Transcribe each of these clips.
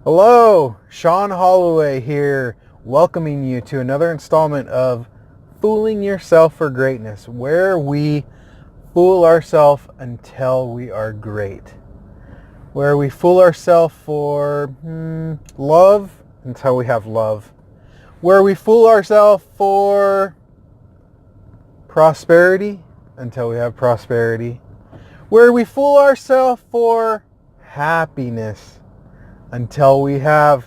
Hello, Sean Holloway here, welcoming you to another installment of Fooling Yourself for Greatness, where we fool ourselves until we are great. Where we fool ourselves for love until we have love. Where we fool ourselves for prosperity until we have prosperity. Where we fool ourselves for happiness until we have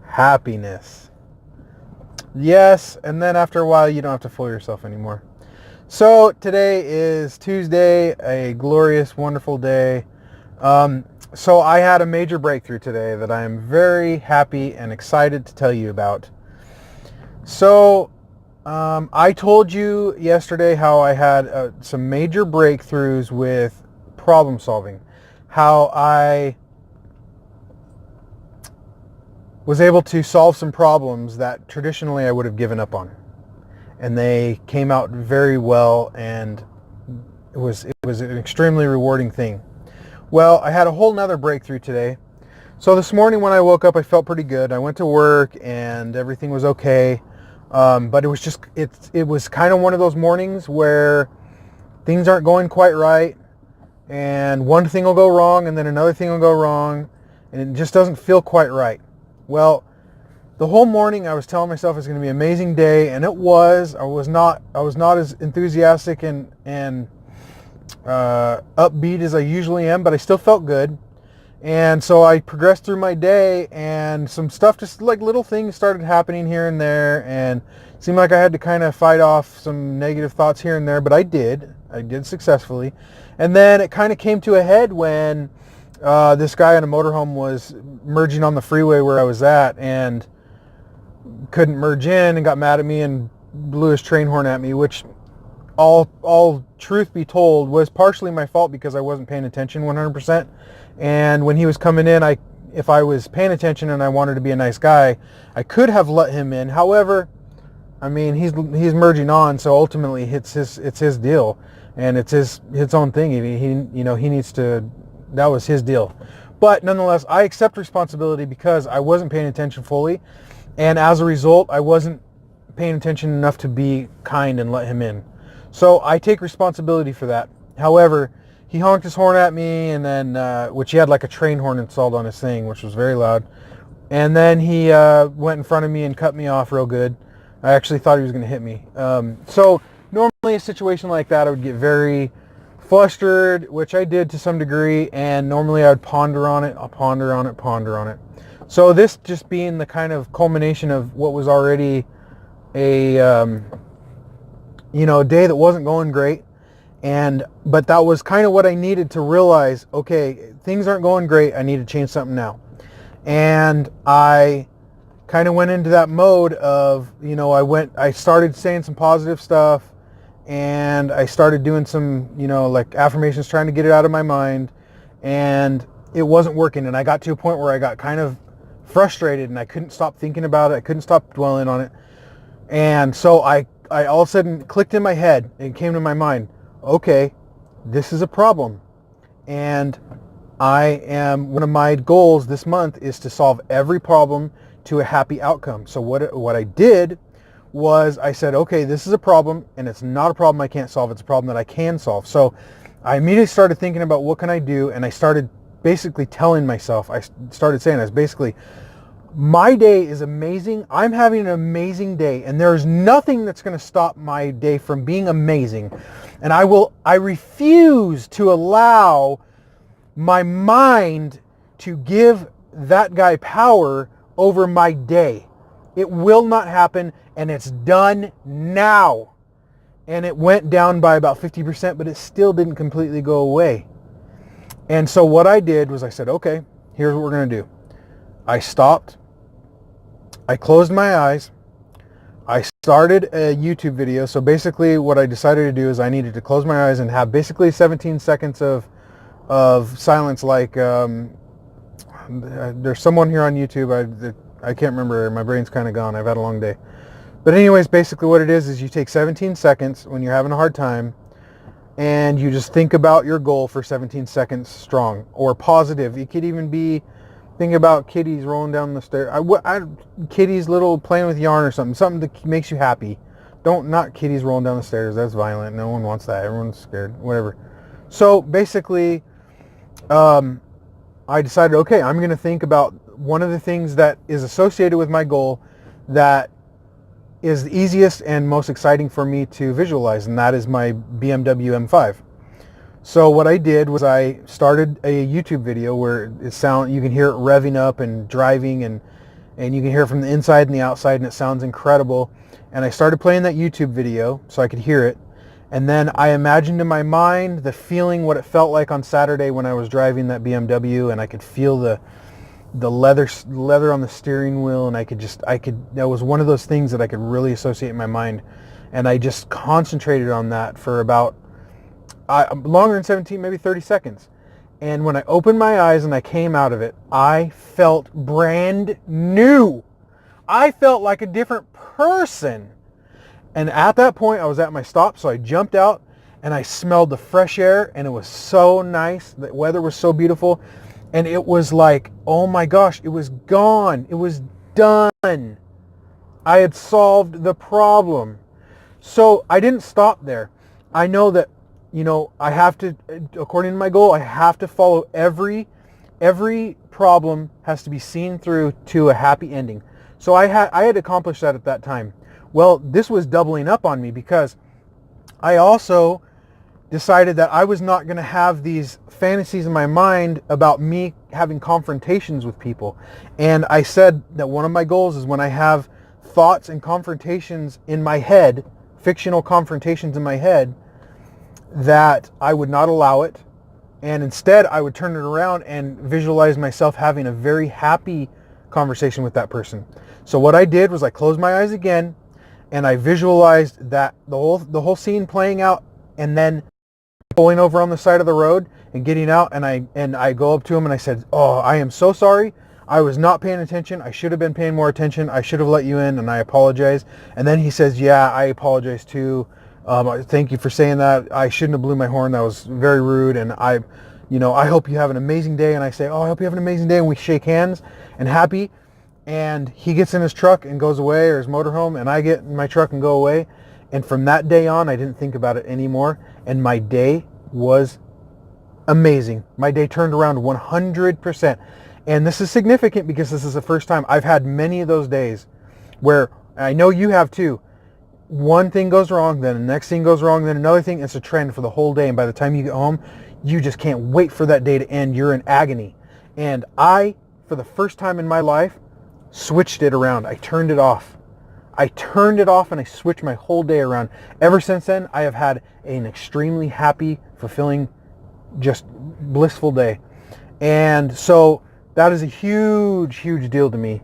happiness. Yes, and then after a while you don't have to fool yourself anymore. So today is Tuesday, a glorious, wonderful day. So I had a major breakthrough today that I am very happy and excited to tell you about. So I told you yesterday how I had some major breakthroughs with problem solving, how I was able to solve some problems that traditionally I would have given up on. And they came out very well, and it was an extremely rewarding thing. Well, I had a whole nother breakthrough today. So this morning when I woke up, I felt pretty good. I went to work and everything was okay. But it was kind of one of those mornings where things aren't going quite right, and one thing will go wrong and then another thing will go wrong, and it just doesn't feel quite right. Well, the whole morning I was telling myself it's going to be an amazing day, and it was. I was not as enthusiastic and upbeat as I usually am, but I still felt good. And so I progressed through my day, and some stuff, just like little things, started happening here and there, and it seemed like I had to kind of fight off some negative thoughts here and there, but I did successfully. And then it kind of came to a head when this guy in a motorhome was merging on the freeway where I was at and couldn't merge in and got mad at me and blew his train horn at me, which all truth be told was partially my fault because I wasn't paying attention 100%. And when he was coming in, if I was paying attention and I wanted to be a nice guy, I could have let him in. However, I mean, he's merging on, so ultimately it's his deal, and it's his own thing. He needs to. That was his deal. But nonetheless, I accept responsibility because I wasn't paying attention fully, and as a result, I wasn't paying attention enough to be kind and let him in. So I take responsibility for that. However, he honked his horn at me, and then which he had like a train horn installed on his thing, which was very loud. And then he went in front of me and cut me off real good. I actually thought he was going to hit me. So normally a situation like that, I would get very flustered, which I did to some degree, and normally I would ponder on it. Ponder on it. So this just being the kind of culmination of what was already a day that wasn't going great, but that was kind of what I needed to realize. Okay, things aren't going great. I need to change something now, and I kind of went into that mode of I started saying some positive stuff. And I started doing some, like affirmations, trying to get it out of my mind, and it wasn't working. And I got to a point where I got kind of frustrated, and I couldn't stop thinking about it. I couldn't stop dwelling on it. And so I all of a sudden clicked in my head, and it came to my mind, okay, this is a problem. And one of my goals this month is to solve every problem to a happy outcome. So what I did was I said, okay, this is a problem, and it's not a problem I can't solve. It's a problem that I can solve. So I immediately started thinking about what can I do, and I started basically telling myself, I started saying, my day is amazing. I'm having an amazing day, and there's nothing that's going to stop my day from being amazing. And I refuse to allow my mind to give that guy power over my day. It will not happen, and it's done now. And it went down by about 50%, but it still didn't completely go away. And so what I did was I said, okay, here's what we're going to do. I stopped. I closed my eyes. I started a YouTube video. So basically what I decided to do is I needed to close my eyes and have basically 17 seconds of silence. Like there's someone here on YouTube. I can't remember. My brain's kind of gone. I've had a long day. But anyways, basically what it is you take 17 seconds when you're having a hard time, and you just think about your goal for 17 seconds strong or positive. It could even be Think about kitties rolling down the stairs. Kitties little playing with yarn or something that makes you happy. Not kitties rolling down the stairs. That's violent. No one wants that. Everyone's scared. Whatever. So basically, I decided, okay, I'm going to think about one of the things that is associated with my goal that is the easiest and most exciting for me to visualize, and that is my BMW M5. So what I did was I started a YouTube video where you can hear it revving up and driving, and you can hear it from the inside and the outside, and it sounds incredible. And I started playing that YouTube video so I could hear it. And then I imagined in my mind the feeling, what it felt like on Saturday when I was driving that BMW, and I could feel the leather on the steering wheel, and that was one of those things that I could really associate in my mind. And I just concentrated on that for about longer than 17, maybe 30 seconds. And when I opened my eyes and I came out of it, I felt brand new. I felt like a different person. And at that point, I was at my stop, so I jumped out and I smelled the fresh air, and it was so nice. The weather was so beautiful. And it was like, oh my gosh, it was gone. It was done. I had solved the problem. So I didn't stop there. I know that, I have to, according to my goal, I have to follow every problem has to be seen through to a happy ending. So I had accomplished that at that time. Well, this was doubling up on me because I also decided that I was not going to have these fantasies in my mind about me having confrontations with people. And I said that one of my goals is when I have thoughts and confrontations in my head, fictional confrontations in my head, that I would not allow it. And instead, I would turn it around and visualize myself having a very happy conversation with that person. So what I did was I closed my eyes again, and I visualized that the whole scene playing out, and then pulling over on the side of the road and getting out, and I go up to him and I said, "Oh, I am so sorry. I was not paying attention. I should have been paying more attention. I should have let you in, and I apologize." And then he says, "Yeah, I apologize too. Thank you for saying that. I shouldn't have blew my horn. That was very rude. And I hope you have an amazing day." And I say, "Oh, I hope you have an amazing day." And we shake hands and happy. And he gets in his truck and goes away, or his motorhome, and I get in my truck and go away. And from that day on, I didn't think about it anymore. And my day was amazing. My day turned around 100%. And this is significant because this is the first time. I've had many of those days where, I know you have too, one thing goes wrong, then the next thing goes wrong, then another thing. It's a trend for the whole day. And by the time you get home, you just can't wait for that day to end. You're in agony. And I, for the first time in my life, switched it around. I turned it off. And I switched my whole day around. Ever since then, I have had an extremely happy, fulfilling, just blissful day. And so that is a huge, huge deal to me.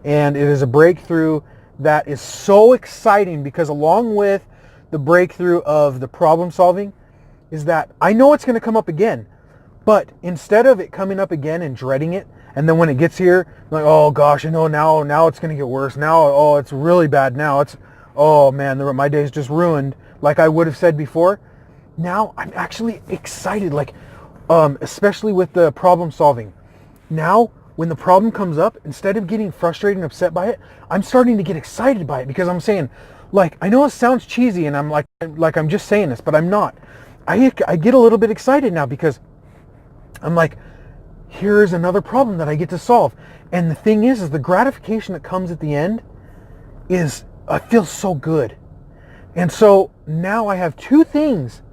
And it is a breakthrough that is so exciting because along with the breakthrough of the problem solving is that I know it's going to come up again. But instead of it coming up again and dreading it, and then when it gets here, like, oh gosh, I know now it's going to get worse. Now, oh, it's really bad now. Oh man, my day's just ruined. Like I would have said before. Now I'm actually excited, especially with the problem solving. Now, when the problem comes up, instead of getting frustrated and upset by it, I'm starting to get excited by it because I'm saying, I know it sounds cheesy and I'm like I'm just saying this, but I'm not. I get a little bit excited now because I'm like, here's another problem that I get to solve. And the thing is the gratification that comes at the end I feel so good. And so now I have two things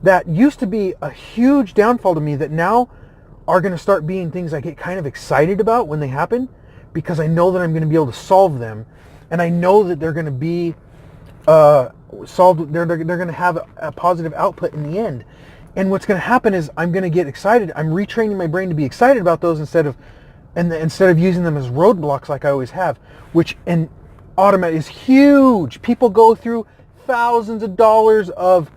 that used to be a huge downfall to me that now are going to start being things I get kind of excited about when they happen, because I know that I'm going to be able to solve them. And I know that they're going to be solved. They're going to have a positive output in the end. And what's going to happen is I'm going to get excited. I'm retraining my brain to be excited about those instead of using them as roadblocks like I always have, which in automat is huge. People go through thousands of dollars of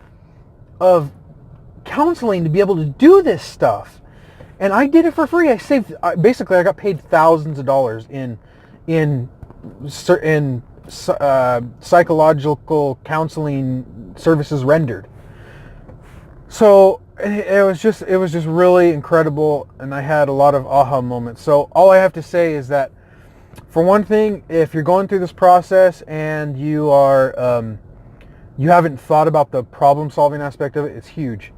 counseling to be able to do this stuff. And I did it for free. I got paid thousands of dollars in psychological counseling services rendered. So it was just really incredible, and I had a lot of aha moments. So all I have to say is that, for one thing, if you're going through this process and you haven't thought about the problem solving aspect of it, it's huge.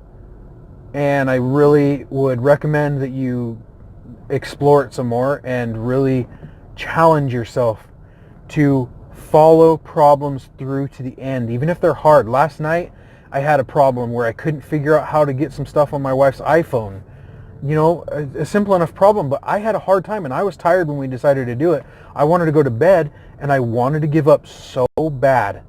And I really would recommend that you explore it some more and really challenge yourself to follow problems through to the end, even if they're hard. Last night, I had a problem where I couldn't figure out how to get some stuff on my wife's iPhone. You know, a simple enough problem, but I had a hard time, and I was tired when we decided to do it. I wanted to go to bed, and I wanted to give up so bad.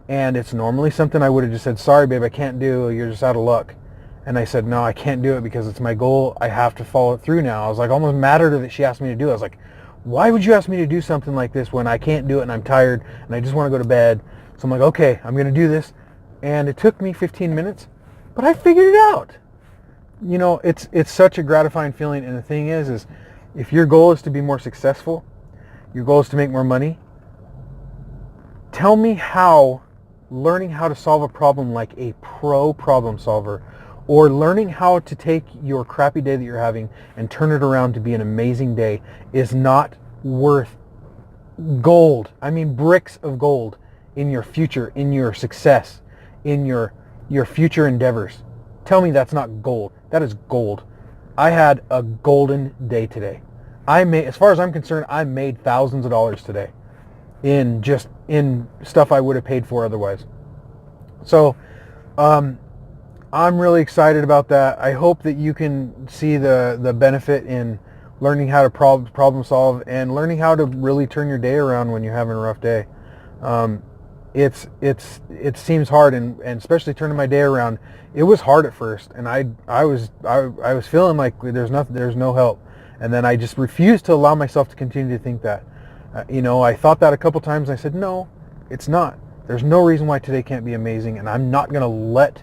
And it's normally something I would have just said, sorry, babe, I can't do, you're just out of luck. And I said, no, I can't do it because it's my goal. I have to follow it through now. I was like, almost mad at her that she asked me to do it. I was like, why would you ask me to do something like this when I can't do it and I'm tired and I just want to go to bed? So I'm like, okay, I'm going to do this. And it took me 15 minutes, but I figured it out. You know, it's such a gratifying feeling. And the thing is if your goal is to be more successful, your goal is to make more money, tell me how learning how to solve a problem like a pro problem solver, or learning how to take your crappy day that you're having and turn it around to be an amazing day, is not worth gold. I mean, bricks of gold in your future, in your success, in your future endeavors. Tell me that's not gold. That is gold. I had a golden day today. As far as I'm concerned, I made thousands of dollars today in stuff I would have paid for otherwise. So, I'm really excited about that. I hope that you can see the benefit in learning how to problem solve and learning how to really turn your day around when you're having a rough day. It seems hard, and especially turning my day around. It was hard at first, and I was feeling like there's no help, and then I just refused to allow myself to continue to think that. I thought that a couple times, and I said, no, it's not. There's no reason why today can't be amazing, and I'm not going to let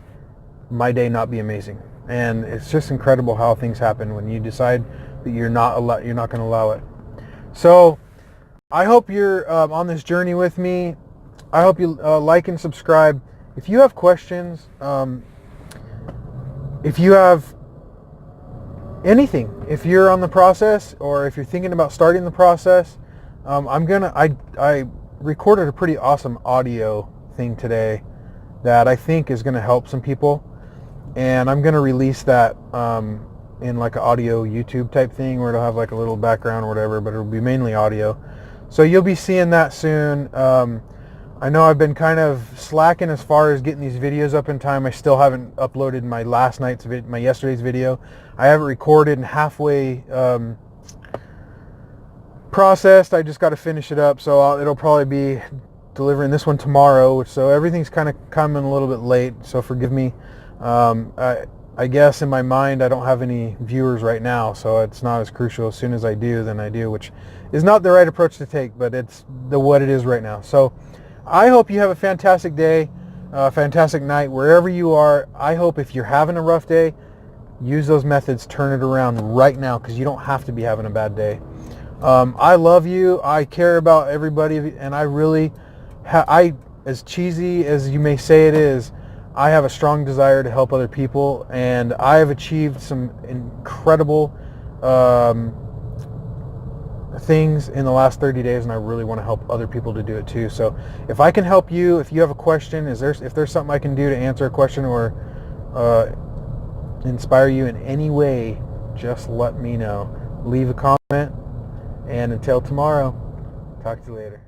my day not be amazing. And it's just incredible how things happen when you decide that you're not going to allow it. So I hope you're on this journey with me. I hope you like and subscribe. If you have questions, if you have anything, if you're on the process or if you're thinking about starting the process, I recorded a pretty awesome audio thing today that I think is going to help some people. And I'm going to release that in like an audio YouTube type thing where it'll have like a little background or whatever, but it'll be mainly audio. So you'll be seeing that soon. I know I've been kind of slacking as far as getting these videos up in time. I still haven't uploaded my yesterday's video. I haven't recorded and halfway processed. I just got to finish it up. So it'll probably be delivering this one tomorrow. So everything's kind of coming a little bit late. So forgive me. I guess in my mind I don't have any viewers right now, so it's not as crucial. As soon as I do, then I do, which is not the right approach to take, but it's what it is right now. So I hope you have a fantastic day, a fantastic night, wherever you are. I hope if you're having a rough day, use those methods, turn it around right now, because you don't have to be having a bad day. I love you. I care about everybody, and I really, as cheesy as you may say it is, I have a strong desire to help other people, and I have achieved some incredible things in the last 30 days, and I really want to help other people to do it too. So if I can help you, if you have a question, if there's something I can do to answer a question or inspire you in any way, just let me know. Leave a comment, and until tomorrow, talk to you later.